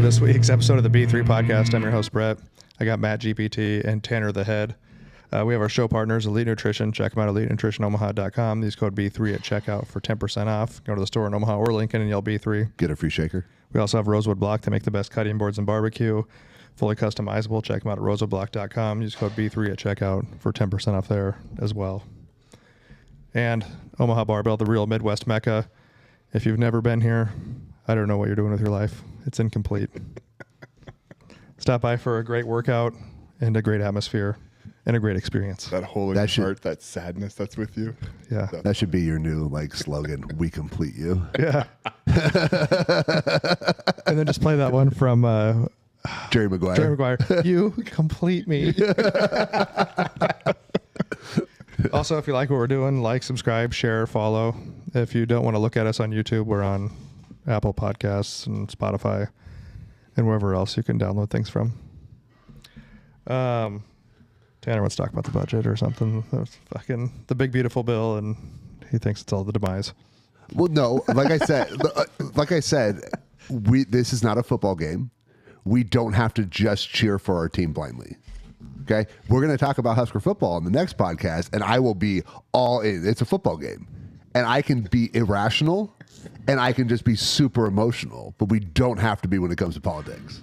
this week's episode of the B3 Podcast. I'm your host, Brett. I got Matt GPT and Tanner the Head. We have our show partners, Elite Nutrition. Check them out at EliteNutritionOmaha.com. Use code B3 at checkout for 10% off. Go to the store in Omaha or Lincoln and yell B3. Get a free shaker. We also have Rosewood Block to make the best cutting boards and barbecue. Fully customizable. Check them out at rosewoodblock.com. Use code B3 at checkout for 10% off there as well. And Omaha Barbell, the real Midwest Mecca. If you've never been here, I don't know what you're doing with your life. It's incomplete. Stop by for a great workout and a great atmosphere and a great experience. That hole in your heart, that sadness that's with you. Yeah. That should be your new slogan. We complete you. Yeah. And then just play that one from Jerry Maguire. Jerry Maguire. You complete me. Also, if you like what we're doing, like, subscribe, share, follow. If you don't want to look at us on YouTube, we're on Apple Podcasts and Spotify and wherever else you can download things from. Tanner wants to talk about the budget or something. That's fucking the big beautiful bill, and he thinks it's all the demise. Well, no, like I said, this is not a football game. We don't have to just cheer for our team blindly. Okay, we're going to talk about Husker football on the next podcast, and I will be all in. It's a football game, and I can be irrational, and I can just be super emotional, but we don't have to be when it comes to politics.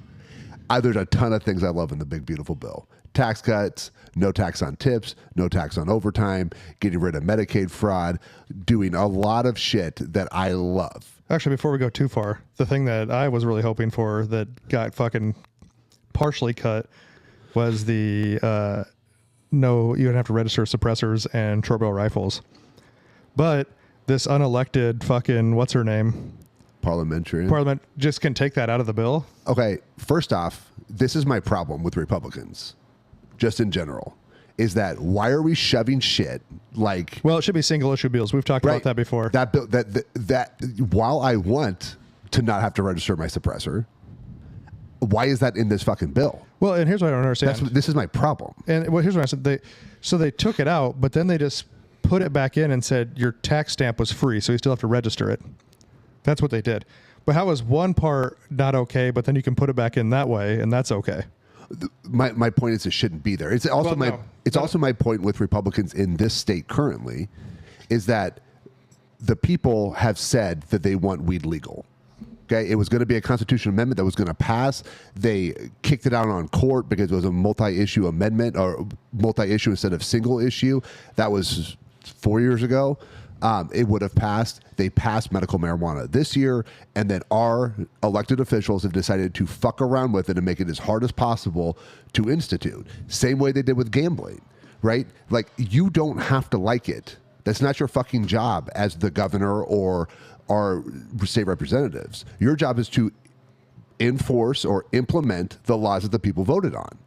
There's a ton of things I love in the big, beautiful bill. Tax cuts, no tax on tips, no tax on overtime, getting rid of Medicaid fraud, doing a lot of shit that I love. Actually, before we go too far, the thing that I was really hoping for that got fucking partially cut was the no, you don't have to register suppressors and short barrel rifles. But this unelected fucking, what's her name? Parliament just can take that out of the bill. Okay, first off, this is my problem with Republicans, just in general, is that why are we shoving shit like... Well, it should be single issue bills. We've talked about that before. That bill, that while I want to not have to register my suppressor, why is that in this fucking bill? Well, and here's what I don't understand. This is my problem. And well, here's what I said. They took it out, but then they just put it back in and said your tax stamp was free, so you still have to register it. That's what they did. But how is one part not okay, but then you can put it back in that way, and that's okay? My point is it shouldn't be there. It's also also my point with Republicans in this state currently, is that the people have said that they want weed legal. Okay, it was going to be a constitutional amendment that was going to pass. They kicked it out on court because it was a multi-issue amendment, or multi-issue instead of single issue. That was 4 years ago. It would have passed. They passed medical marijuana this year, and then our elected officials have decided to fuck around with it and make it as hard as possible to institute. Same way they did with gambling, right? Like, you don't have to like it. That's not your fucking job as the governor or our state representatives. Your job is to enforce or implement the laws that the people voted on.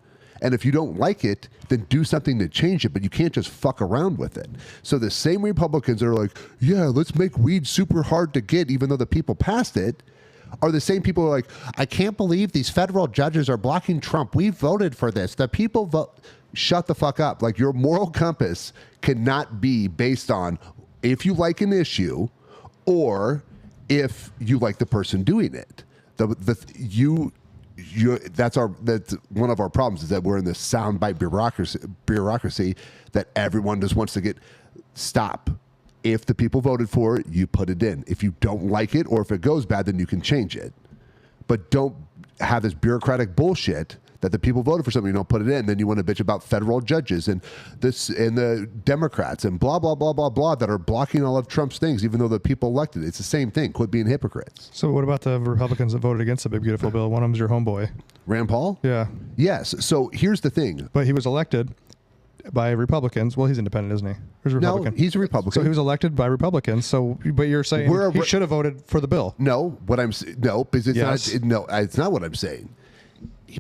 And if you don't like it, then do something to change it, but you can't just fuck around with it. So the same Republicans that are like, yeah, let's make weed super hard to get even though the people passed it, are the same people who are like, I can't believe these federal judges are blocking Trump. We voted for this. The people vote. Shut the fuck up. Like, your moral compass cannot be based on if you like an issue or if you like the person doing it. That's one of our problems, is that we're in this soundbite bureaucracy that everyone just wants to get. Stop. If the people voted for it, you put it in. If you don't like it, or if it goes bad, then you can change it. But don't have this bureaucratic bullshit that the people voted for something, you don't put it in. Then you want to bitch about federal judges and the Democrats and blah, blah, blah, blah, blah that are blocking all of Trump's things, even though the people elected it. It's the same thing. Quit being hypocrites. So what about the Republicans that voted against the big beautiful bill? One of them's your homeboy. Rand Paul? Yeah. Yes. So here's the thing. But he was elected by Republicans. Well, he's independent, isn't he? He's a Republican. No, he's a Republican. So he was elected by Republicans. So, but you're saying he should have voted for the bill. No, because it's not what I'm saying.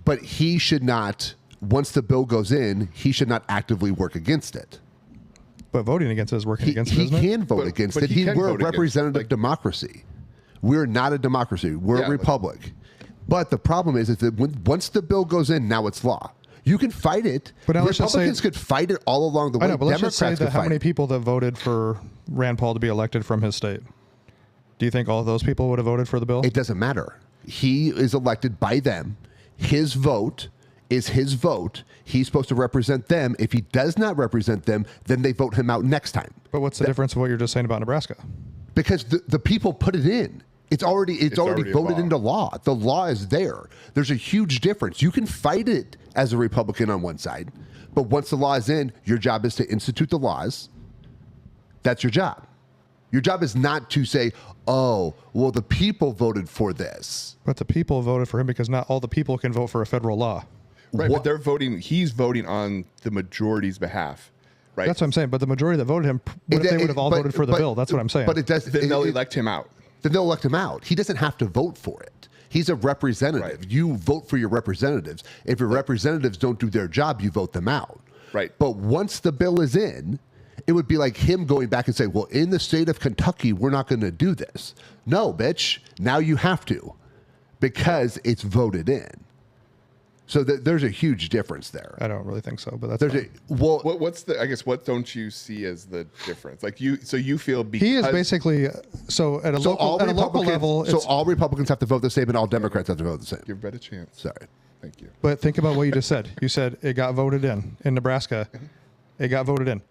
But he should not, once the bill goes in, he should not actively work against it. But voting against it is working against it, He isn't it? can vote against it. We're a representative democracy. We're not a democracy. We're a republic. But the problem is that once the bill goes in, now it's law. You can fight it. But Republicans could fight it all along the way. I know, but let's just say that how many it. people that voted for Rand Paul to be elected from his state? Do you think all of those people would have voted for the bill? It doesn't matter. He is elected by them. His vote is his vote. He's supposed to represent them. If he does not represent them, then they vote him out next time. But what's the difference of what you're just saying about Nebraska? Because the people put it in. It's already voted into law. The law is there. There's a huge difference. You can fight it as a Republican on one side, but once the law is in, your job is to institute the laws. That's your job. Your job is not to say, oh, well, the people voted for this. But the people voted for him because not all the people can vote for a federal law. Right, but they're voting. He's voting on the majority's behalf. Right. That's what I'm saying. But the majority that voted him, what if they would have all voted for the bill? That's what I'm saying. But it does. Then they'll elect him out. Then they'll elect him out. He doesn't have to vote for it. He's a representative. Right. You vote for your representatives. If your representatives don't do their job, you vote them out. Right. But once the bill is in, it would be like him going back and saying, well, in the state of Kentucky, we're not going to do this. No, bitch. Now you have to because it's voted in. So there's a huge difference there. I don't really think so, but that's fine. What's the? I guess what don't you see as the difference? Like you, so you feel because he is basically so at a local level. So all Republicans have to vote the same, and all Democrats have to vote the same. Give Brett a chance. Sorry, thank you. But think about what you just said. You said it got voted in Nebraska. It got voted in.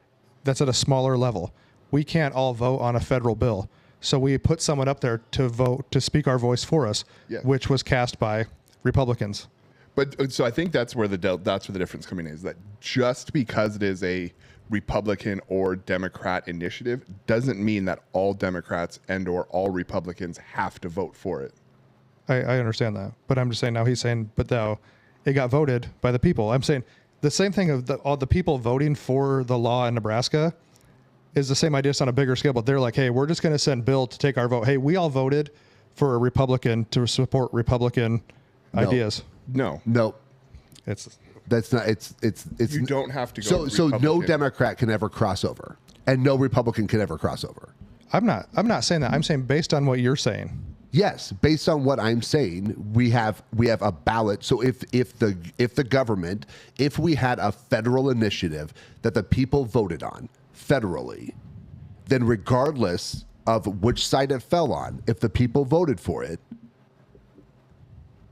That's at a smaller level. We can't all vote on a federal bill, so we put someone up there to vote to speak our voice for us, which was cast by Republicans. But so I think that's where the difference coming in is that just because it is a Republican or Democrat initiative doesn't mean that all Democrats and or all Republicans have to vote for it. I understand that, but I'm just saying now he's saying, but now it got voted by the people. I'm saying the same thing of all the people voting for the law in Nebraska is the same idea just on a bigger scale, but they're like, hey, we're just going to send Bill to take our vote. Hey, we all voted for a Republican to support Republican ideas. No, it's that's not. It's. You don't have to go. So no Democrat can ever cross over, and no Republican can ever cross over. I'm not saying that. I'm saying based on what you're saying. Yes, based on what I'm saying, we have a ballot. So if the government, if we had a federal initiative that the people voted on federally, then regardless of which side it fell on, if the people voted for it.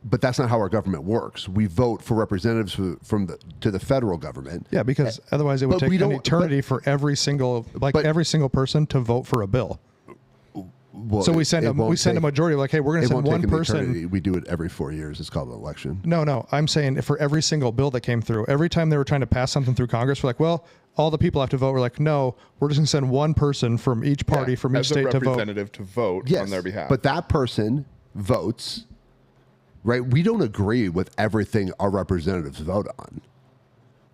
But that's not how our government works. We vote for representatives to the federal government. Yeah, because otherwise it would take an eternity for every single person to vote for a bill. Well, so we send a majority like, hey, we're going to send one person. We do it every 4 years. It's called an election. No. I'm saying for every single bill that came through, every time they were trying to pass something through Congress, we're like, well, all the people have to vote. We're like, no, we're just going to send one person from each party, from each state to vote. Representative to vote on their behalf. But that person votes. Right? We don't agree with everything our representatives vote on.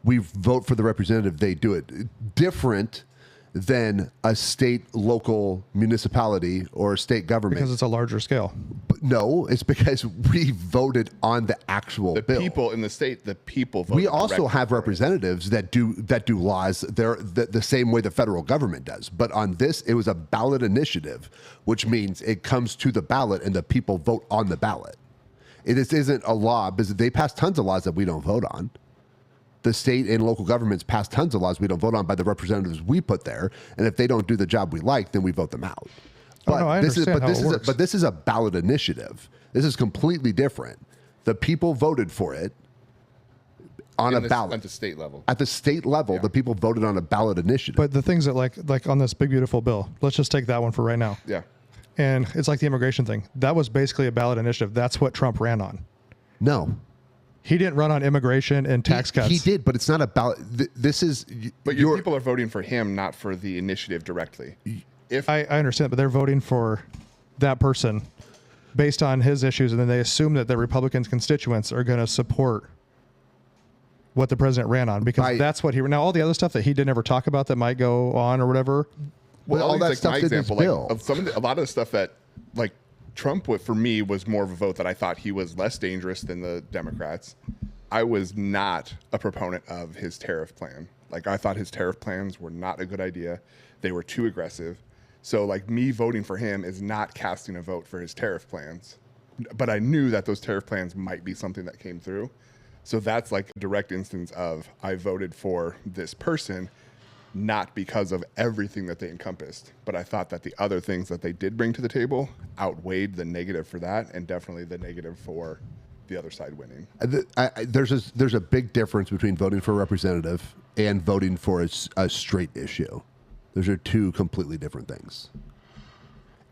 We vote for the representative. They do it different than a state, local municipality or a state government. Because it's a larger scale. But no, it's because we voted on the actual bill. The people in the state, the people vote. We also have representatives that do laws the same way the federal government does. But on this, it was a ballot initiative, which means it comes to the ballot and the people vote on the ballot. This isn't a law because they pass tons of laws that we don't vote on. The state and local governments pass tons of laws we don't vote on by the representatives we put there. And if they don't do the job we like, then we vote them out. But I understand how it works. But this is a ballot initiative. This is completely different. The people voted for it on a ballot. At the state level. At the state level, the people voted on a ballot initiative. But the things that like on this big, beautiful bill, let's just take that one for right now. Yeah. And it's like the immigration thing. That was basically a ballot initiative. That's what Trump ran on. No. He didn't run on immigration and tax cuts. He did, but it's not a ballot. This is... But your people are voting for him, not for the initiative directly. I understand, but they're voting for that person based on his issues, and then they assume that the Republicans' constituents are going to support what the president ran on because that's what he... Now, all the other stuff that he didn't ever talk about that might go on or whatever... Well, all that stuff in his bill. A lot of the stuff that, like, Trump, for me, was more of a vote that I thought he was less dangerous than the Democrats. I was not a proponent of his tariff plan. Like, I thought his tariff plans were not a good idea. They were too aggressive. So, like, me voting for him is not casting a vote for his tariff plans. But I knew that those tariff plans might be something that came through. So that's like a direct instance of I voted for this person not because of everything that they encompassed, but I thought that the other things that they did bring to the table outweighed the negative for that, and definitely the negative for the other side winning. There's a big difference between voting for a representative and voting for a straight issue. Those are two completely different things.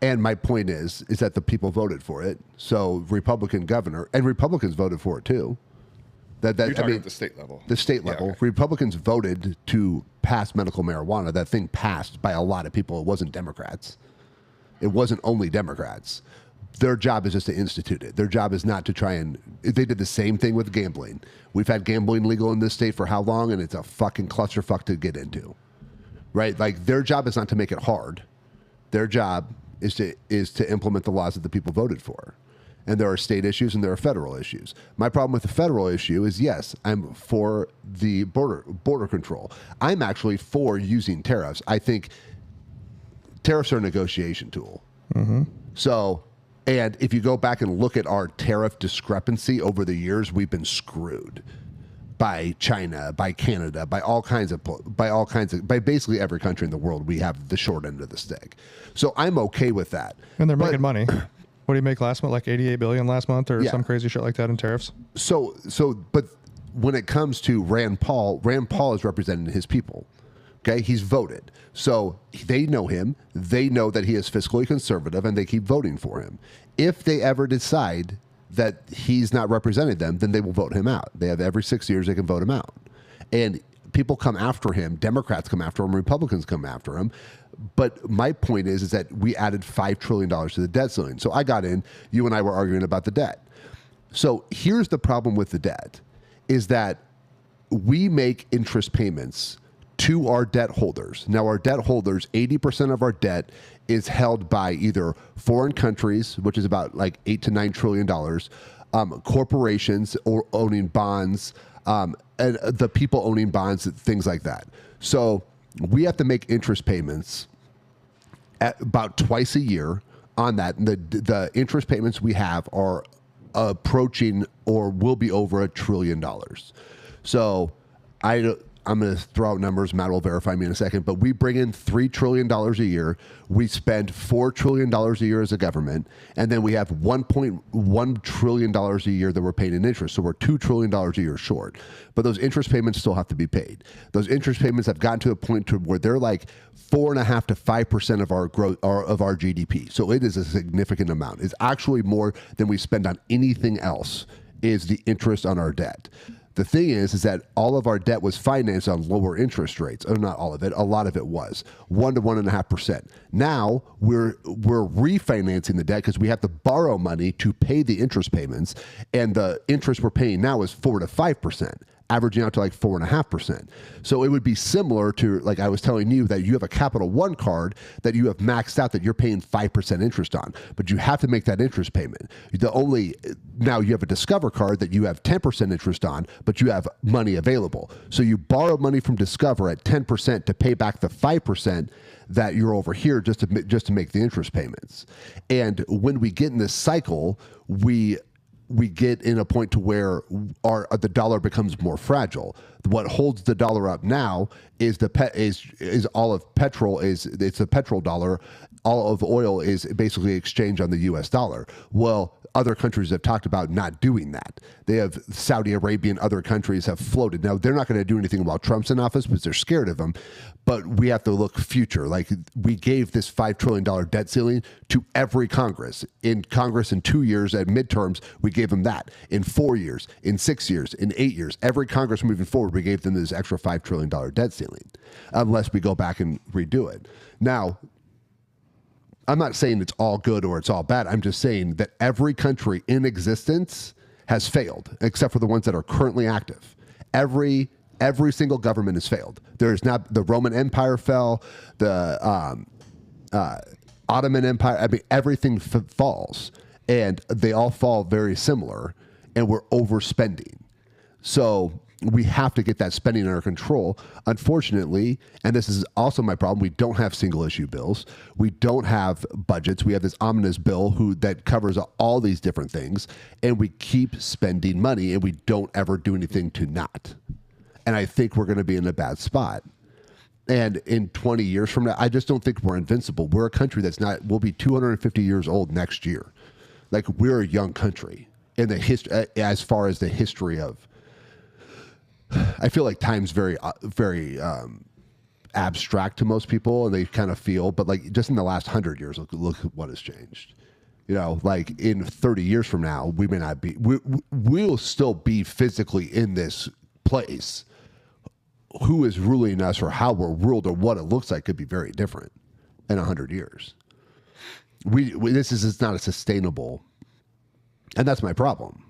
And my point is that the people voted for it. So Republican governor, and Republicans voted for it too. You're talking at the state level. The state level. Yeah, okay. Republicans voted to pass medical marijuana. That thing passed by a lot of people. It wasn't Democrats. It wasn't only Democrats. Their job is just to institute it. Their job is not to try and... They did the same thing with gambling. We've had gambling legal in this state for how long? And it's a fucking clusterfuck to get into. Right? Like, their job is not to make it hard. Their job is to implement the laws that the people voted for. And there are state issues and there are federal issues. My problem with the federal issue is, yes, I'm for the border control. I'm actually for using tariffs. I think tariffs are a negotiation tool. Mm-hmm. So, and if you go back and look at our tariff discrepancy over the years, we've been screwed by China, by Canada, by basically every country in the world. We have the short end of the stick. So I'm okay with that. And they're making money. What do you make last month? Like $88 billion last month, or some crazy shit like that in tariffs? But when it comes to Rand Paul is representing his people. Okay, he's voted. So they know him. They know that he is fiscally conservative, and they keep voting for him. If they ever decide that he's not representing them, then they will vote him out. They have every 6 years they can vote him out. And people come after him. Democrats come after him. Republicans come after him. But my point is that we added $5 trillion to the debt ceiling. So I got in. You and I were arguing about the debt. So here's the problem with the debt, is that we make interest payments to our debt holders. Now, our debt holders, 80% of our debt is held by either foreign countries, which is about like $8 to $9 trillion, corporations or owning bonds, and the people owning bonds, things like that. So we have to make interest payments at about twice a year on that. And the interest payments we have are approaching or will be over $1 trillion. So I'm going to throw out numbers. Matt will verify me in a second, but we bring in $3 trillion a year. We spend $4 trillion a year as a government, and then we have $1.1 trillion a year that we're paying in interest. So we're $2 trillion a year short. But those interest payments still have to be paid. Those interest payments have gotten to a point to where they're like 4.5% to 5% of our growth of our GDP. So it is a significant amount. It's actually more than we spend on anything else, is the interest on our debt. The thing is that all of our debt was financed on lower interest rates. Or not all of it, a lot of it was 1 to 1.5%. Now we're refinancing the debt because we have to borrow money to pay the interest payments, and the interest we're paying now is 4 to 5%, averaging out to like 4.5%. So it would be similar to, like I was telling you, that you have a Capital One card that you have maxed out that you're paying 5% interest on, but you have to make that interest payment. Now you have a Discover card that you have 10% interest on, but you have money available. So you borrow money from Discover at 10% to pay back the 5% that you're over here just to make the interest payments. And when we get in this cycle, we get in a point to where the dollar becomes more fragile. What holds the dollar up now is all of petrol. It's the petrol dollar. All of oil is basically exchanged on the U.S. dollar. Well, other countries have talked about not doing that. They have Saudi Arabia and other countries have floated. Now, they're not going to do anything while Trump's in office because they're scared of him, but we have to look future. Like, we gave this $5 trillion debt ceiling to every Congress. In Congress in 2 years at midterms, we gave them that. In 4 years, in 6 years, in 8 years, every Congress moving forward, we gave them this extra $5 trillion debt ceiling, unless we go back and redo it. Now, I'm not saying it's all good or it's all bad. I'm just saying that every country in existence has failed, except for the ones that are currently active. Every single government has failed. There's not, the Roman Empire fell, the Ottoman Empire. I mean, everything falls, and they all fall very similar, and we're overspending. So we have to get that spending under control. Unfortunately, and this is also my problem, we don't have single issue bills. We don't have budgets. We have this omnibus bill that covers all these different things, and we keep spending money, and we don't ever do anything to not. And I think we're going to be in a bad spot. And in 20 years from now, I just don't think we're invincible. We're a country we'll be 250 years old next year. Like, we're a young country in the history, as far as the history of, I feel like time's very abstract to most people, and they kind of feel, but like just in the last 100 years, look at what has changed. You know, like in 30 years from now, we may not be, we'll still be physically in this place. Who is ruling us or how we're ruled or what it looks like could be very different in 100 years. This is not a sustainable, and that's my problem.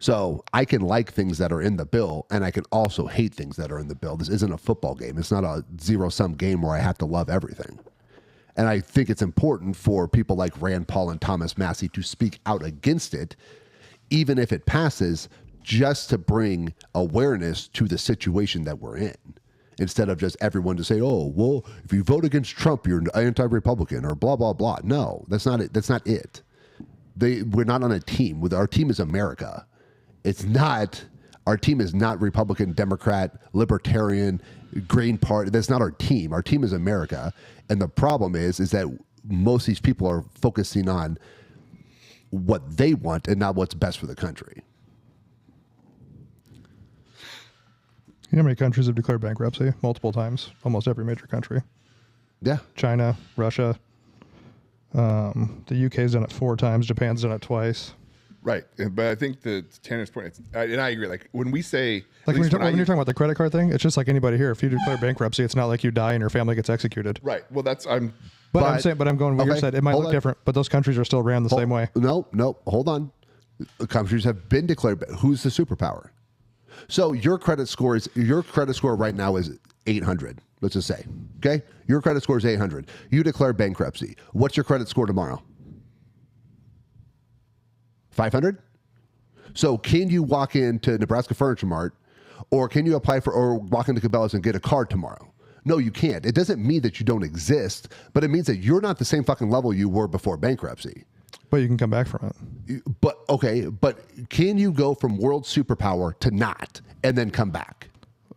So I can like things that are in the bill, and I can also hate things that are in the bill. This isn't a football game. It's not a zero-sum game where I have to love everything. And I think it's important for people like Rand Paul and Thomas Massey to speak out against it, even if it passes, just to bring awareness to the situation that we're in, instead of just everyone to say, oh, well, if you vote against Trump, you're anti-Republican or blah, blah, blah. No, that's not it. That's not it. We're not on a team. Our team is America. It's not, our team is not Republican, Democrat, Libertarian, Green Party. That's not our team. Our team is America. And the problem is that most of these people are focusing on what they want and not what's best for the country. You know how many countries have declared bankruptcy? Multiple times. Almost every major country. Yeah. China, Russia. The UK's done it 4 times. Japan's done it twice. Right. But I think to Tanner's point, and I agree, like when we say... Like when you're talking about the credit card thing, it's just like anybody here. If you declare bankruptcy, it's not like you die and your family gets executed. Right. Well, I'm going with your side. It might look different, but those countries are still ran the same way. No, hold on. Countries have been declared. Who's the superpower? So your credit score right now is 800. Let's just say, okay, your credit score is 800. You declare bankruptcy. What's your credit score tomorrow? 500. So can you walk into Nebraska Furniture Mart, or can you apply for, or walk into Cabela's and get a card tomorrow? No, you can't. It doesn't mean that you don't exist, but it means that you're not the same fucking level you were before bankruptcy. But you can come back from it. But can you go from world superpower to not and then come back?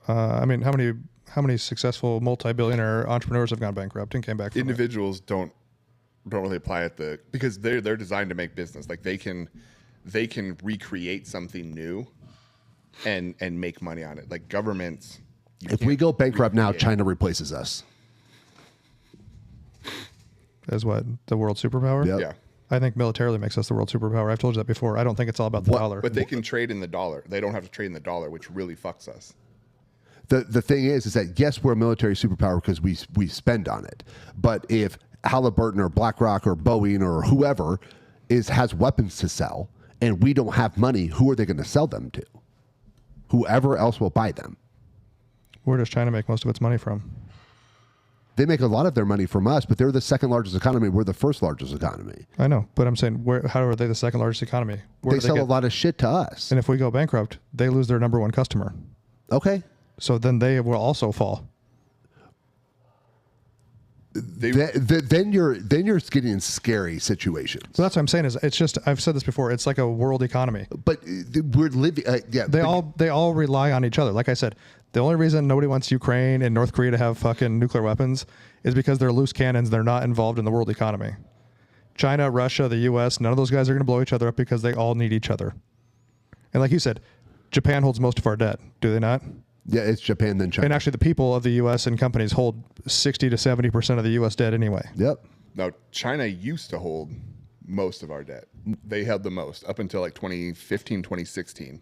I mean, how many successful multi-billionaire entrepreneurs have gone bankrupt and came back from individuals it? don't really apply it because they're designed to make business. Like they can recreate something new and make money on it. Like governments. If we go bankrupt now, China replaces us. As what? The world superpower? Yep. Yeah. I think militarily makes us the world superpower. I've told you that before. I don't think it's all about the dollar. But they can trade in the dollar. They don't have to trade in the dollar, which really fucks us. The thing is that yes, we're a military superpower because we spend on it. But if Halliburton or BlackRock or Boeing or whoever has weapons to sell and we don't have money, who are they going to sell them to? Whoever else will buy them. Where does China make most of its money from? They make a lot of their money from us, but they're the second largest economy. We're the first largest economy. I know, but I'm saying, how are they the second largest economy? They sell a lot of shit to us. And if we go bankrupt, they lose their number one customer. Okay. So then they will also fall. Then you're getting in scary situations. So that's what I'm saying is it's just, I've said this before, it's like a world economy. But we're living, They all rely on each other. Like I said, the only reason nobody wants Ukraine and North Korea to have fucking nuclear weapons is because they're loose cannons. They're not involved in the world economy. China, Russia, the U.S., none of those guys are going to blow each other up because they all need each other. And like you said, Japan holds most of our debt, do they not? Yeah, it's Japan, then China. And actually, the people of the U.S. and companies hold 60 to 70% of the U.S. debt anyway. Yep. Now, China used to hold most of our debt. They held the most up until like 2015, 2016.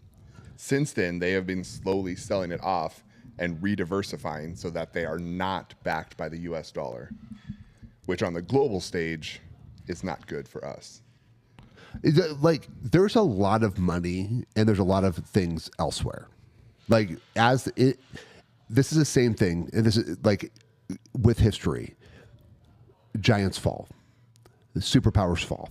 Since then, they have been slowly selling it off and re-diversifying so that they are not backed by the U.S. dollar, which on the global stage is not good for us. Like, there's a lot of money and there's a lot of things elsewhere. Like, this is the same thing, and this is like with history. Giants fall, the superpowers fall.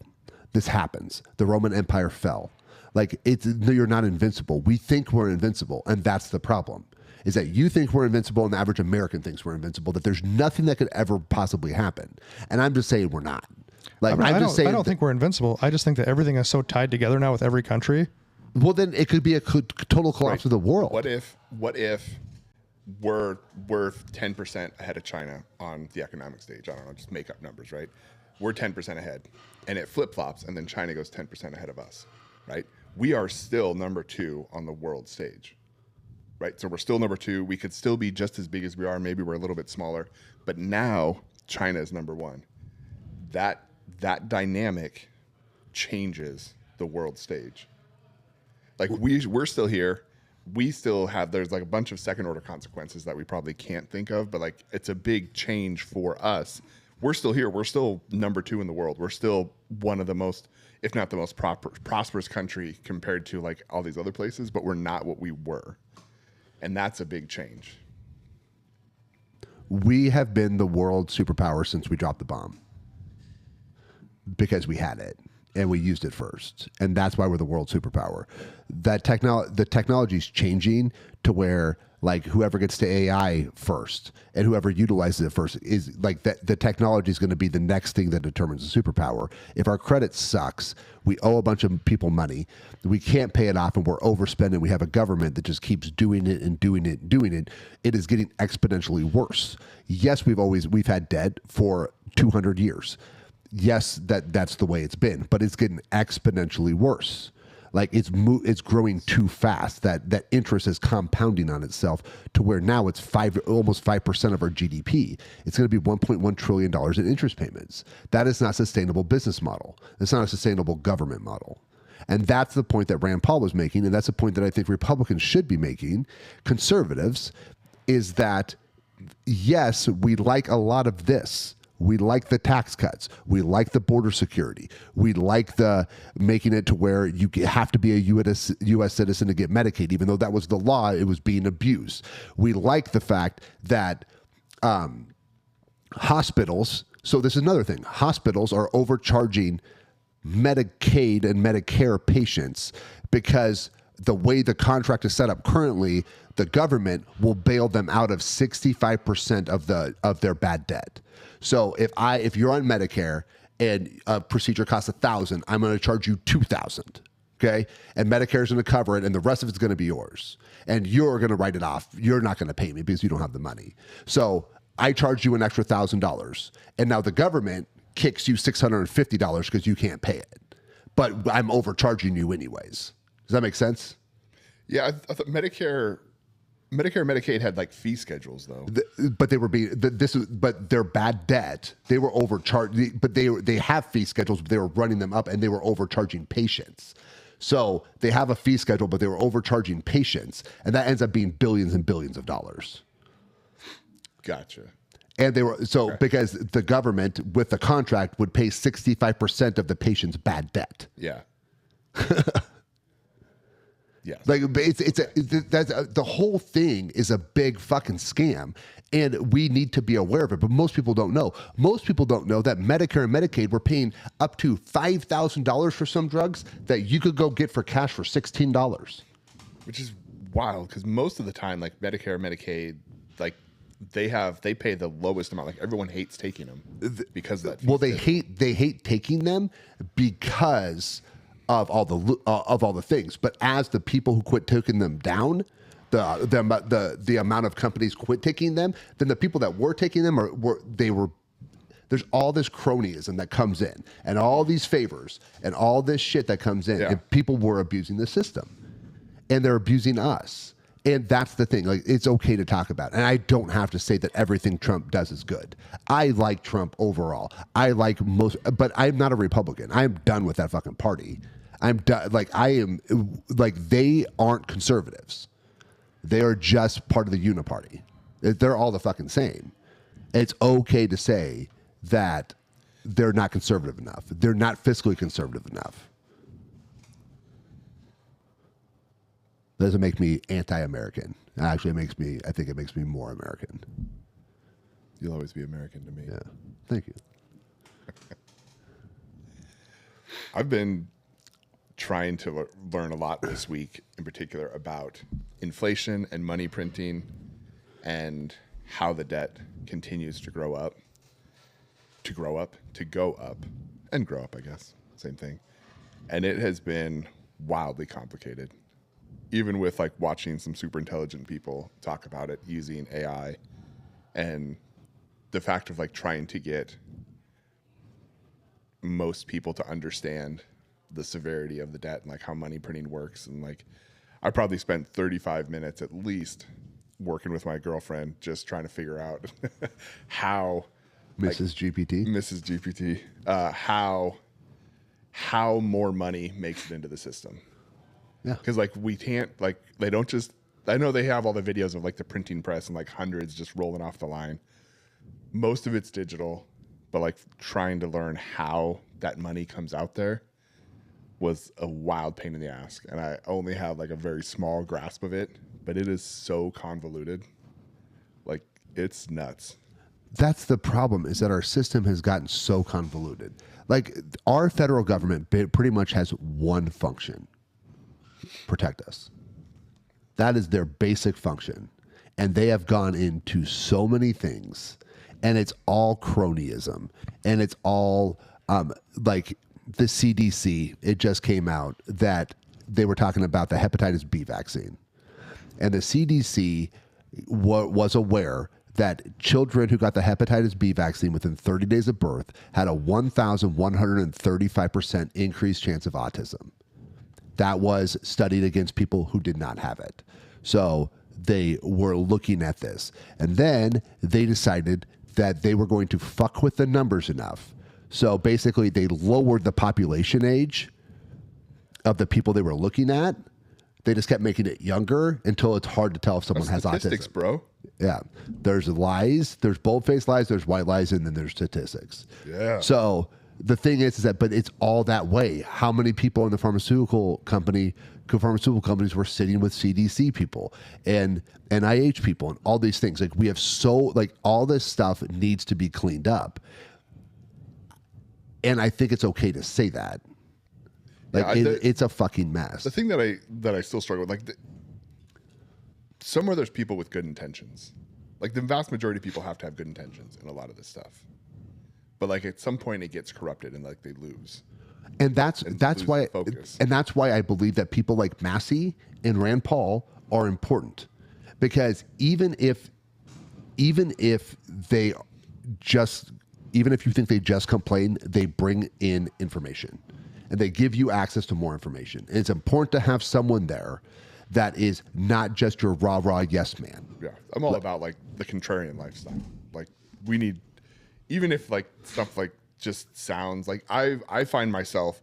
This happens. The Roman Empire fell. Like, you're not invincible. We think we're invincible, and that's the problem. Is that you think we're invincible, and the average American thinks we're invincible. That there's nothing that could ever possibly happen, and I'm just saying we're not. Like, I don't think we're invincible. I just think that everything is so tied together now with every country. Well, then it could be a total collapse of the world. What if we're 10% ahead of China on the economic stage. I don't know, just make up numbers, right? We're 10% ahead, and it flip flops, and then China goes 10% ahead of us, right? We are still number 2 on the world stage, right? So we're still number 2. We could still be just as big as we are. Maybe we're a little bit smaller, but now China is number 1. That dynamic changes the world stage. Like we're still here. We still have, there's like a bunch of second order consequences that we probably can't think of, but like it's a big change for us. We're still here. We're still number 2 in the world. We're still one of the most, if not the most prosperous country compared to like all these other places, but we're not what we were. And that's a big change. We have been the world superpower since we dropped the bomb because we had it and we used it first. And that's why we're the world superpower. The technology is changing to where like whoever gets to AI first and whoever utilizes it first is like that. The technology is going to be the next thing that determines the superpower. If our credit sucks, we owe a bunch of people money, we can't pay it off, and we're overspending. We have a government that just keeps doing it and doing it and doing it. It is getting exponentially worse. Yes, we've had debt for 200 years. Yes, that's the way it's been, but it's getting exponentially worse. Like it's growing too fast. That interest is compounding on itself to where now it's almost 5% of our GDP. It's going to be $1.1 trillion in interest payments. That is not a sustainable business model. It's not a sustainable government model. And that's the point that Rand Paul was making, and that's the point that I think Republicans should be making, conservatives, is that yes, we like a lot of this. We like the tax cuts. We like the border security. We like the making it to where you have to be a U.S. citizen to get Medicaid, even though that was the law, it was being abused. We like the fact that hospitals, so this is another thing, hospitals are overcharging Medicaid and Medicare patients because the way the contract is set up currently, the government will bail them out of 65% of their bad debt. So if you're on Medicare and a procedure costs $1,000, I'm going to charge you $2,000. Okay, and Medicare is going to cover it, and the rest of it's going to be yours, and you're going to write it off. You're not going to pay me because you don't have the money. So I charge you an extra $1,000, and now the government kicks you $650 because you can't pay it, but I'm overcharging you anyways. Does that make sense? Yeah, I thought Medicare and Medicaid had like fee schedules though. But they were but their bad debt, they were overcharged. But they have fee schedules, but they were running them up, and they were overcharging patients. So they have a fee schedule, but they were overcharging patients, and that ends up being billions and billions of dollars. Gotcha. And they were because the government with the contract would pay 65% of the patient's bad debt. Yeah. Yeah, like the whole thing is a big fucking scam, and we need to be aware of it. But most people don't know. Most people don't know that Medicare and Medicaid were paying up to $5,000 for some drugs that you could go get for cash for $16. Which is wild because most of the time, like Medicare and Medicaid, like they pay the lowest amount. Like everyone hates taking them because of that. Well, they hate taking them because of all the things, but as the people who quit taking them down, the amount of companies quit taking them, then the people that were taking them there's all this cronyism that comes in, and all these favors, and all this shit that comes in, and people were abusing the system, and they're abusing us, and that's the thing. Like it's okay to talk about, and I don't have to say that everything Trump does is good. I like Trump overall. I like most, but I'm not a Republican. I'm done with that fucking party. I'm done. Like they aren't conservatives. They are just part of the uniparty. They're all the fucking same. It's okay to say that they're not conservative enough. They're not fiscally conservative enough. Doesn't make me anti-American. Actually, I think it makes me more American. You'll always be American to me. Yeah. Thank you. I've been trying to learn a lot this week, in particular about inflation and money printing and how the debt continues to go up, I guess. Same thing. And it has been wildly complicated. even with like watching some super intelligent people talk about it using AI and the fact of like trying to get most people to understand the severity of the debt and like how money printing works. And like, I probably spent 35 minutes at least working with my girlfriend, just trying to figure out how Mrs. GPT. Mrs. GPT, how more money makes it into the system. Yeah. Because like we can't, like they don't just, I know they have all the videos of like the printing press and like hundreds just rolling off the line. Most of it's digital, but like trying to learn how that money comes out there was a wild pain in the ass. And I only have like a very small grasp of it, but it is so convoluted. Like it's nuts. That's the problem, is that our system has gotten so convoluted. Like our federal government pretty much has one function: protect us. That is their basic function. And they have gone into so many things, and it's all cronyism, and it's all like the CDC. It just came out that they were talking about the hepatitis B vaccine, and the CDC was aware that children who got the hepatitis B vaccine within 30 days of birth had a 1,135% increased chance of autism. That was studied against people who did not have it. So they were looking at this. And then they decided that they were going to fuck with the numbers enough. So basically, they lowered the population age of the people they were looking at. They just kept making it younger until it's hard to tell if someone has Statistics, autism. bro. Yeah. There's lies, there's bold-faced lies, there's white lies, and then there's statistics. Yeah. So the thing is that, but it's all that way. How many people in the pharmaceutical companies were sitting with CDC people and NIH people and all these things? Like we have like all this stuff needs to be cleaned up. And I think it's okay to say that. Like it's a fucking mess. The thing that I still struggle with, like somewhere there's people with good intentions. Like the vast majority of people have to have good intentions in a lot of this stuff. But like at some point it gets corrupted and like they lose. And that's why focus. And that's why I believe that people like Massey and Rand Paul are important. Because even if you think they just complain, they bring in information. And they give you access to more information. And it's important to have someone there that is not just your rah-rah yes man. Yeah. I'm all about like the contrarian lifestyle. Like we need, even if like stuff like just sounds like I find myself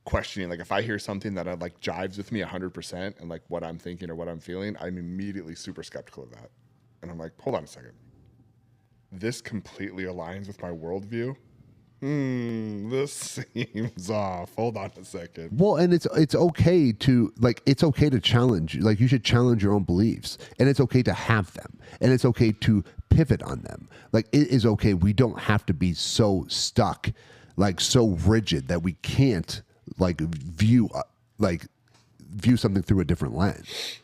questioning, like if I hear something that like jives with me 100% and like what I'm thinking or what I'm feeling, I'm immediately super skeptical of that. And I'm like, hold on a second. This completely aligns with my worldview. This seems off. Hold on a second. Well, and it's okay to challenge. Like you should challenge your own beliefs, and it's okay to have them, and it's okay to pivot on them. Like it is okay. We don't have to be so stuck, like so rigid that we can't like view something through a different lens.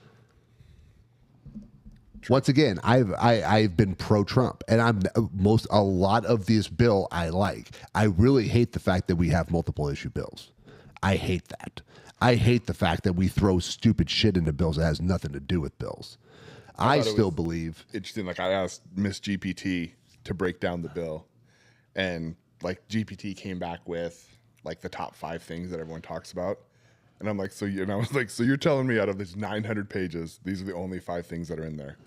Once again, I've been pro-Trump, and a lot of this bill I like. I really hate the fact that we have multiple issue bills. I hate that. I hate the fact that we throw stupid shit into bills that has nothing to do with bills. I still believe. Interesting. Like I asked Miss GPT to break down the bill, and like GPT came back with like the top 5 things that everyone talks about. And I'm like, so you're telling me out of these 900 pages, these are the only 5 things that are in there.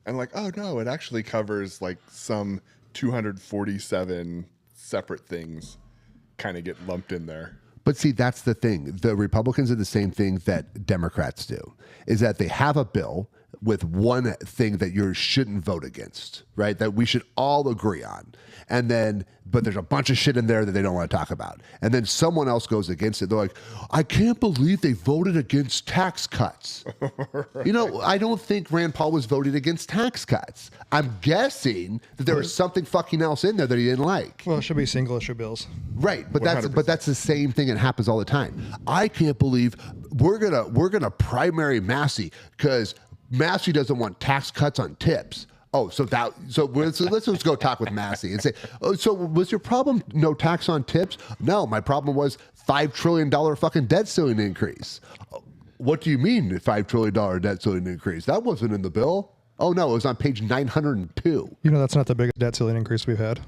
And like, oh no, it actually covers like some 247 separate things kind of get lumped in there. But see, that's the thing. The Republicans do the same thing that Democrats do, is that they have a bill with one thing that you shouldn't vote against, right? That we should all agree on. And then, but there's a bunch of shit in there that they don't want to talk about. And then someone else goes against it. They're like, I can't believe they voted against tax cuts. Right. You know, I don't think Rand Paul was voting against tax cuts. I'm guessing that there was something fucking else in there that he didn't like. Well, it should be single issue bills. Right, but that's the same thing that happens all the time. I can't believe we're gonna primary Massey because Massey doesn't want tax cuts on tips. Oh, so let's just go talk with Massey and say, oh, so was your problem no tax on tips? No, my problem was $5 trillion fucking debt ceiling increase. what do you mean $5 trillion debt ceiling increase? That wasn't in the bill. Oh, no, it was on page 902. You know, that's not the biggest debt ceiling increase we've had.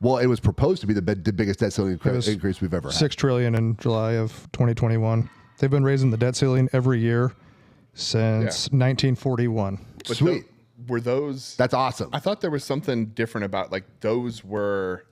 Well, it was proposed to be the biggest debt ceiling increase we've ever had. $6 trillion in July of 2021. They've been raising the debt ceiling every year since 1941. But Sweet. Were those? That's awesome. I thought there was something different about like those were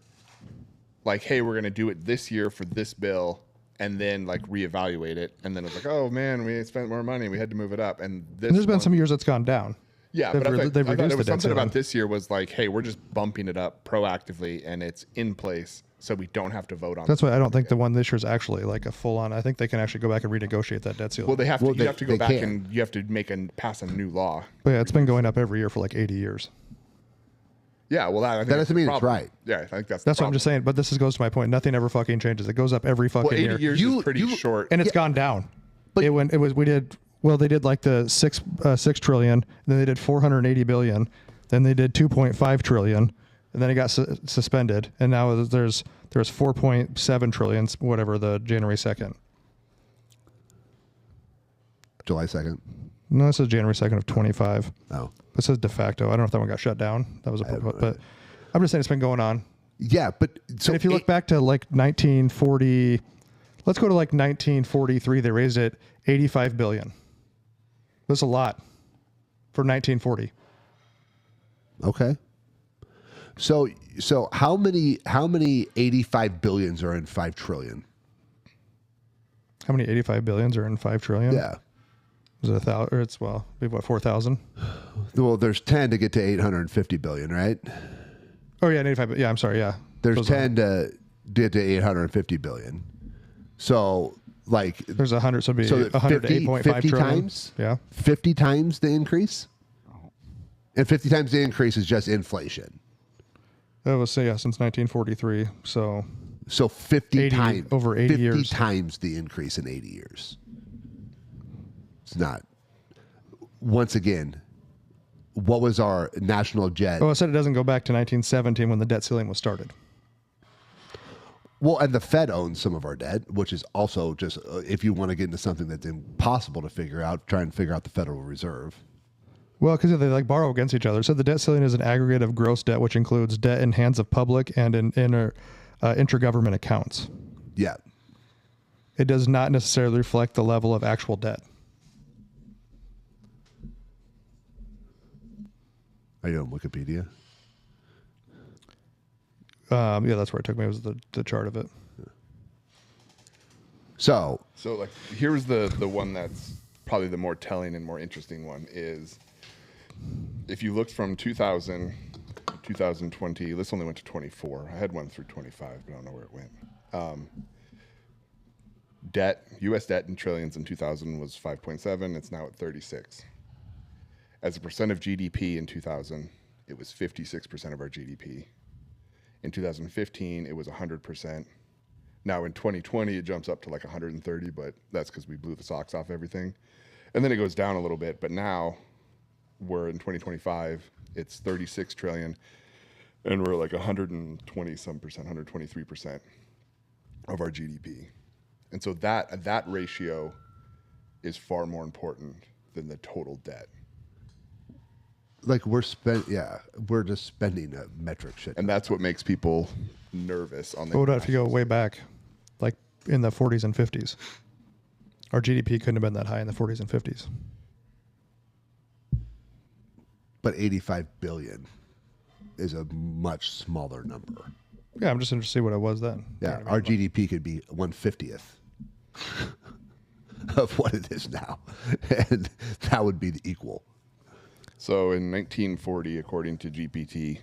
like, hey, we're gonna do it this year for this bill, and then like reevaluate it, and then it's like, oh man, we spent more money, we had to move it up, and this. And there's been some years it's gone down. Yeah, They've but I they've thought reduced there the was debt something ceiling. about this year was like, hey, we're just bumping it up proactively, and it's in place, so we don't have to vote on. That's why I don't think the one this year is actually like a full on. I think they can actually go back and renegotiate that debt ceiling. Well, they have to. Well, You have to go they back can. and you have to pass a new law. But yeah, it's been going up every year for like 80 years. Yeah, well, I think That that's doesn't the mean it's problem. right. Yeah, I think that's That's what I'm just saying. But this goes to my point. Nothing ever fucking changes. It goes up every fucking Well, 80 year. years You- is pretty you- short. And it's gone down. But- They did like the 6 trillion, then they did 480 billion, then they did 2.5 trillion, and then it got suspended, and now there's 4.7 trillion, whatever, the January 2nd. July 2nd. No, this is January 2nd of 25. Oh. It says de facto. I don't know if that one got shut down. That was but I'm just saying it's been going on. Yeah, but so And if you look back to like 1940, let's go to like 1943. They raised it 85 billion. That's a lot for 1940. Okay. So how many 85 billions are in 5 trillion? How many 85 billions are in 5 trillion? Yeah. Is it 1,000? Or it's maybe what, 4,000? Well, there's 10 to get to 850 billion, right? Oh yeah, 85. Yeah, I'm sorry. Yeah, There's Those 10 to get to 850 billion. So like There's 100. So it'd be so 100 to 8.5 50 trillion. times? Yeah. 50 times the increase? And 50 times the increase is just inflation. That was since 1943. So So 50 80 times over 80 50 years. times the increase in 80 years. It's not. Once again, what was our national debt? I said it doesn't go back to 1917 when the debt ceiling was started. Well, and the Fed owns some of our debt, which is also just if you want to get into something that's impossible to figure out, try and figure out the Federal Reserve. Well, because they like borrow against each other. So the debt ceiling is an aggregate of gross debt, which includes debt in hands of public and in intergovernment accounts. Yeah. It does not necessarily reflect the level of actual debt. Are you on Wikipedia? Yeah, that's where it took me. It was the chart of it. So like here's the one that's probably the more telling and more interesting one is if you looked from 2000 to 2020, this only went to 24. I had one through 25, but I don't know where it went. Debt, U.S. debt in trillions in 2000 was 5.7. It's now at 36. As a percent of GDP in 2000, it was 56% of our GDP. In 2015, it was 100%. Now in 2020, it jumps up to like 130, but that's because we blew the socks off everything. And then it goes down a little bit, but now we're in 2025, it's 36 trillion, and we're like 120 some percent, 123% of our GDP. And so that ratio is far more important than the total debt. like we're just spending a metric shit. And that's what makes people nervous on the But what if you go way back, like in the 40s and 50s? Our GDP couldn't have been that high in the 40s and 50s. But 85 billion is a much smaller number. Yeah, I'm just interested to see what it was then. Yeah, our GDP could be 1/50th of what it is now, and that would be the equal. So in 1940, according to GPT,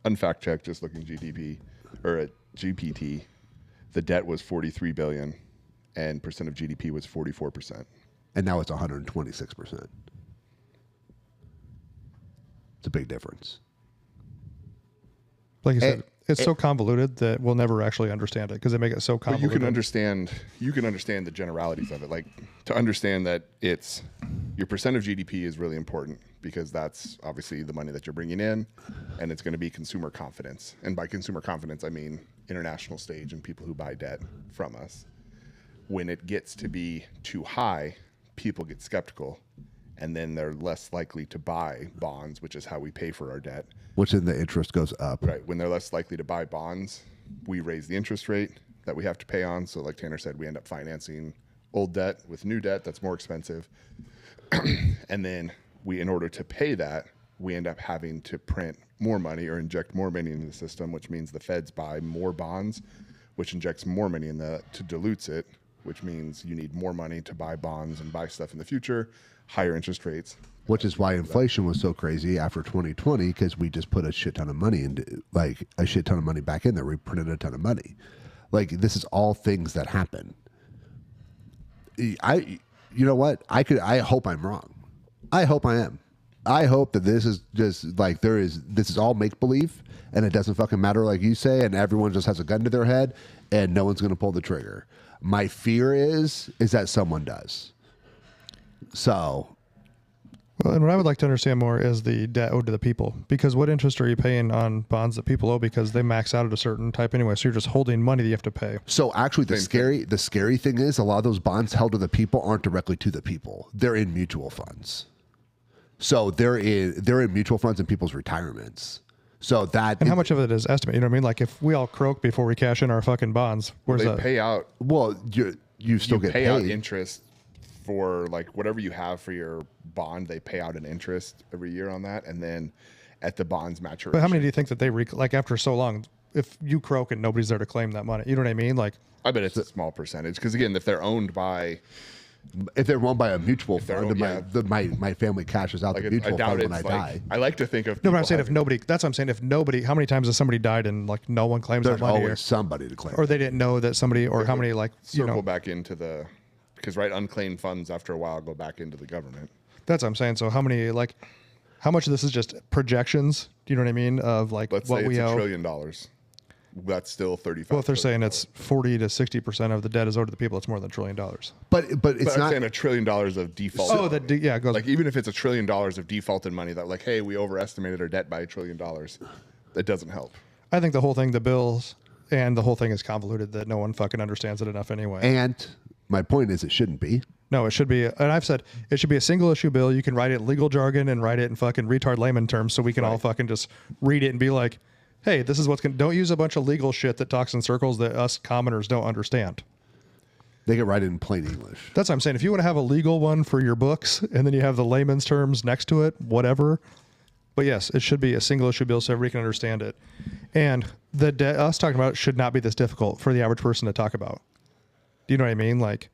unfact check, just looking GDP or at GPT, the debt was 43 billion, and percent of GDP was 44%. And now it's 126%. It's a big difference. Like you said, it's so convoluted that we'll never actually understand it because they make it so But convoluted. you can understand the generalities of it. Like to understand that it's your percent of GDP is really important because that's obviously the money that you're bringing in, and it's going to be consumer confidence. And by consumer confidence, I mean international stage and people who buy debt from us. When it gets to be too high, people get skeptical, and then they're less likely to buy bonds, which is how we pay for our debt. Which then the interest goes up. Right. When they're less likely to buy bonds, we raise the interest rate that we have to pay on. So like Tanner said, we end up financing old debt with new debt that's more expensive. And then in order to pay that, we end up having to print more money or inject more money into the system, which means the feds buy more bonds, which injects more money to dilutes it, which means you need more money to buy bonds and buy stuff in the future, higher interest rates. Which is why inflation was so crazy after 2020, because we just put a shit ton of money into, like, a shit ton of money back in there. We printed a ton of money. Like, this is all things that happen. You know what? I hope I'm wrong. I hope I am. I hope that this is just like this is all make believe, and it doesn't fucking matter, like you say, and everyone just has a gun to their head and no one's going to pull the trigger. My fear is that someone does. So, well, and what I would like to understand more is the debt owed to the people, because what interest are you paying on bonds that people owe because they max out at a certain type anyway? So you're just holding money that you have to pay. So actually, the scary thing is a lot of those bonds held to the people aren't directly to the people. They're in mutual funds. So they're in mutual funds and people's retirements. So and how much of it is estimate? You know what I mean? Like if we all croak before we cash in our fucking bonds, where's that? They pay out. Well, you still get pay paid. out interest for like whatever you have for your bond. They pay out an interest every year on that, and then at the bond's maturation. But how many do you think that they like after so long? If you croak and nobody's there to claim that money, you know what I mean? Like I bet it's a small percentage because again, if they're owned by. If they're run by a mutual fund, my family cashes out the mutual fund when I die. I like to think of. No, but I'm saying if nobody. That's what I'm saying. If nobody, how many times has somebody died and like no one claims There's that money? always somebody to claim. Or they didn't know that somebody, or how many like circle back into the, because unclaimed funds after a while go back into the government. That's what I'm saying. So how many like, how much of this is just projections? Do you know what I mean? Of like Let's what say we it's owe. $1 trillion. That's still 35. Well, if they're saying it's 40 to 60% of the debt is owed to the people, it's more than $1 trillion. But it's But I'm not saying $1 trillion of default. Oh, yeah, it goes. Like even if it's $1 trillion of defaulted money that like, hey, we overestimated our debt by $1 trillion, that doesn't help. I think the whole thing, the bills, and the whole thing is convoluted that no one fucking understands it enough anyway. And my point is, it shouldn't be. No, it should be, and I've said it should be a single issue bill. You can write it in legal jargon and write it in fucking retard layman terms, so we can all fucking just read it and be like, hey, this is what's going to... Don't use a bunch of legal shit that talks in circles that us commoners don't understand. They can write it in plain English. That's what I'm saying. If you want to have a legal one for your books and then you have the layman's terms next to it, whatever. But yes, it should be a single issue bill so everybody can understand it. And the debt us talking about it should not be this difficult for the average person to talk about. Do you know what I mean? Like,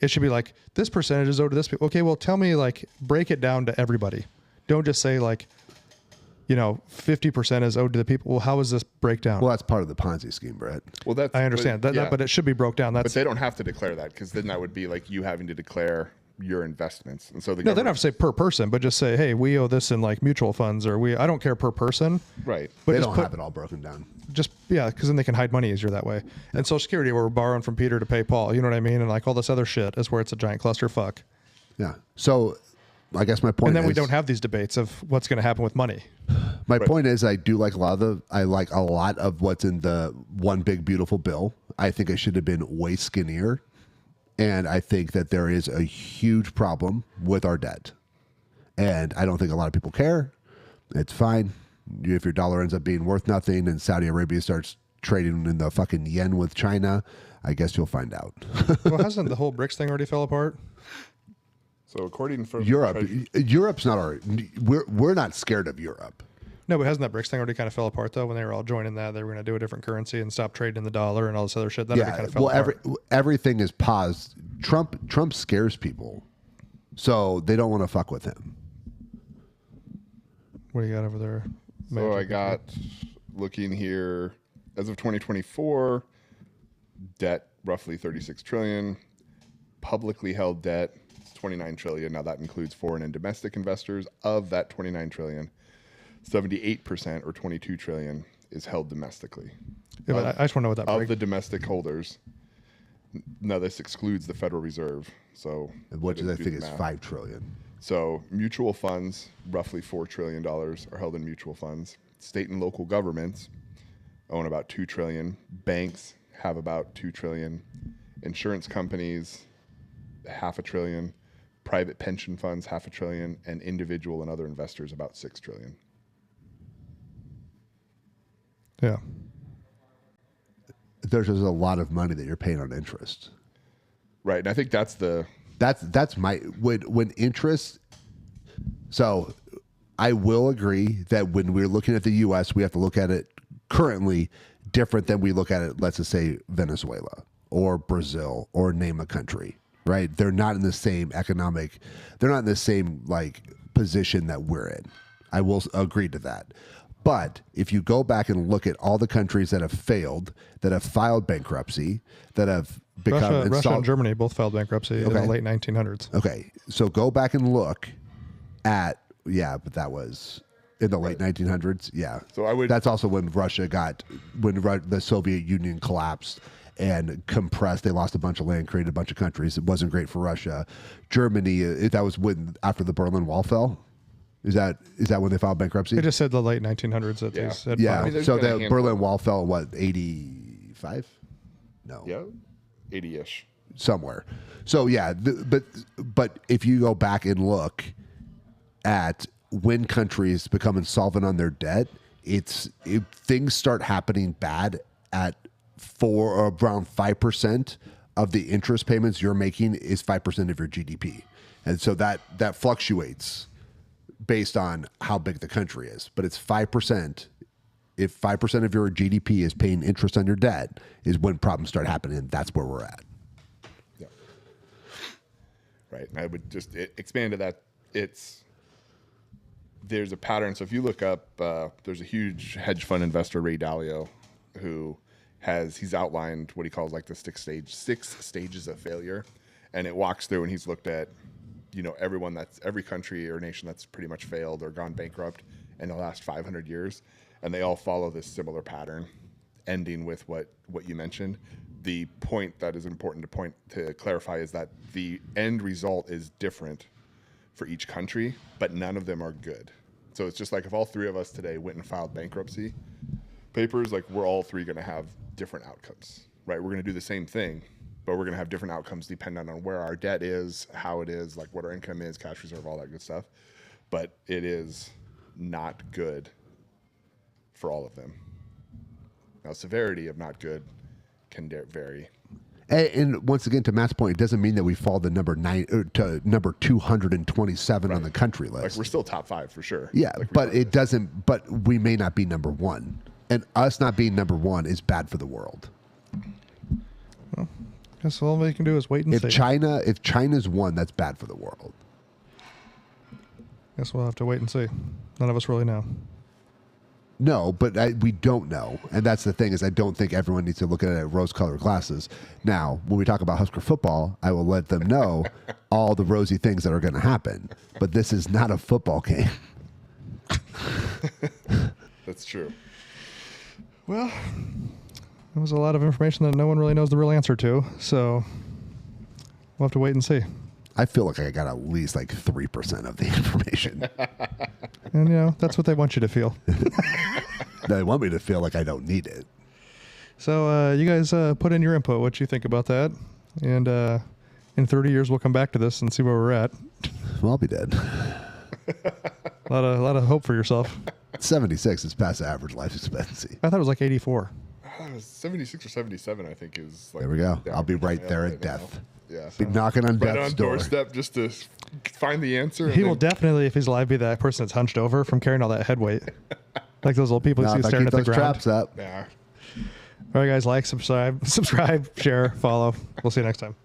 it should be like, this percentage is owed to this people. Okay, well, tell me, like, break it down to everybody. Don't just say, like, 50% is owed to the people. Well, how is this breakdown? Well, that's part of the Ponzi scheme, Brett. Well, that's I understand that, but it should be broke down. But they don't have to declare that because then that would be like you having to declare your investments. And so no, they don't have to say per person, but just say, hey, we owe this in like mutual funds, or I don't care per person. Right. But They just don't have it all broken down. because then they can hide money easier that way. And Social Security, where we're borrowing from Peter to pay Paul, you know what I mean? And like all this other shit is where it's a giant clusterfuck. Yeah. So I guess my point And then is, we don't have these debates of what's going to happen with money. my point is, I do like I like a lot of what's in the one big beautiful bill. I think it should have been way skinnier. And I think that there is a huge problem with our debt. And I don't think a lot of people care. It's fine. If your dollar ends up being worth nothing and Saudi Arabia starts trading in the fucking yen with China, I guess you'll find out. Well, hasn't the whole BRICS thing already fell apart? So according to Europe's not our. We're not scared of Europe. No, but hasn't that BRICS thing already kind of fell apart though? When they were all joining that, they were going to do a different currency and stop trading in the dollar and all this other shit. That already kind of fell apart. Everything is paused. Trump scares people, so they don't want to fuck with him. What do you got over there? So I got looking here as of 2024, debt roughly 36 trillion, publicly held debt 29 trillion. Now that includes foreign and domestic investors. Of that 29 trillion, 78% or 22 trillion is held domestically. Yeah, but I just want to know what that of the domestic holders. Now this excludes the Federal Reserve. So Which I think is 5 trillion. So mutual funds, roughly $4 trillion are held in mutual funds. State and local governments own about 2 trillion. Banks have about 2 trillion. Insurance companies, $500 billion. private pension funds $500 billion, and individual and other investors about $6 trillion. Yeah. There's just a lot of money that you're paying on interest. Right, and I think that's my when interest. So I will agree that when we're looking at the U.S., we have to look at it currently different than we look at it, let's just say Venezuela or Brazil or name a country, right? They're not in the same they're not in the same like position that we're in. I will agree to that. But if you go back and look at all the countries that have failed, that have filed bankruptcy, that have become Russia and Germany both filed bankruptcy in the late 1900s. Okay, so go back and look at but that was in the late 1900s. Yeah, so that's also when the Soviet Union collapsed and compressed. They lost a bunch of land, created a bunch of countries. It wasn't great for Russia. Germany, that was after the Berlin Wall fell. Is that when they filed bankruptcy? They just said the late 1900s. That Yeah. they said filed. So the Berlin Wall fell in what, 85? No. Yeah, 80-ish. Somewhere. So yeah, but if you go back and look at when countries become insolvent on their debt, things start happening bad at around 5% of the interest payments you're making is 5% of your GDP, and so that fluctuates based on how big the country is, but it's 5%. If 5% of your GDP is paying interest on your debt, is when problems start happening. And that's where we're at. Yeah. Right. And I would just expand to that. There's a pattern. So if you look up, there's a huge hedge fund investor, Ray Dalio, who he's outlined what he calls like the six stages of failure. And it walks through, and he's looked at, every country or nation that's pretty much failed or gone bankrupt in the last 500 years. And they all follow this similar pattern, ending with what you mentioned. The point that is important to clarify is that the end result is different for each country, but none of them are good. So it's just like if all three of us today went and filed bankruptcy papers, like we're all three going to have different outcomes, right? We're going to do the same thing, but we're going to have different outcomes depending on where our debt is, how it is, like what our income is, cash reserve, all that good stuff. But it is not good for all of them. Now, severity of not good can vary. And once again, to Matt's point, it doesn't mean that we fall to number 227 on the country list. Like we're still top 5 for sure. Yeah, but it doesn't. But we may not be number 1, and us not being number 1 is bad for the world. Well, I guess all we can do is wait and see. If China's 1, that's bad for the world. Guess we'll have to wait and see. None of us really know. No, but we don't know. And that's the thing is I don't think everyone needs to look at it at rose-colored glasses. Now, when we talk about Husker football, I will let them know all the rosy things that are going to happen. But this is not a football game. That's true. Well, it was a lot of information that no one really knows the real answer to. So we'll have to wait and see. I feel like I got at least like 3% of the information. And, that's what they want you to feel. They want me to feel like I don't need it. So you guys put in your input, what you think about that. And in 30 years, we'll come back to this and see where we're at. Well, I'll be dead. A lot of hope for yourself. 76 is past the average life expectancy. I thought it was like 84. 76 or 77, I think, is like. There we go. I'll be right there at death. Now. Yeah, be knocking on death's door. Doorstep just to find the answer. He will definitely, if he's alive, be that person that's hunched over from carrying all that head weight. Like those old people you see staring at the ground. Traps up. Yeah. All right, guys, like, subscribe, share, follow. We'll see you next time.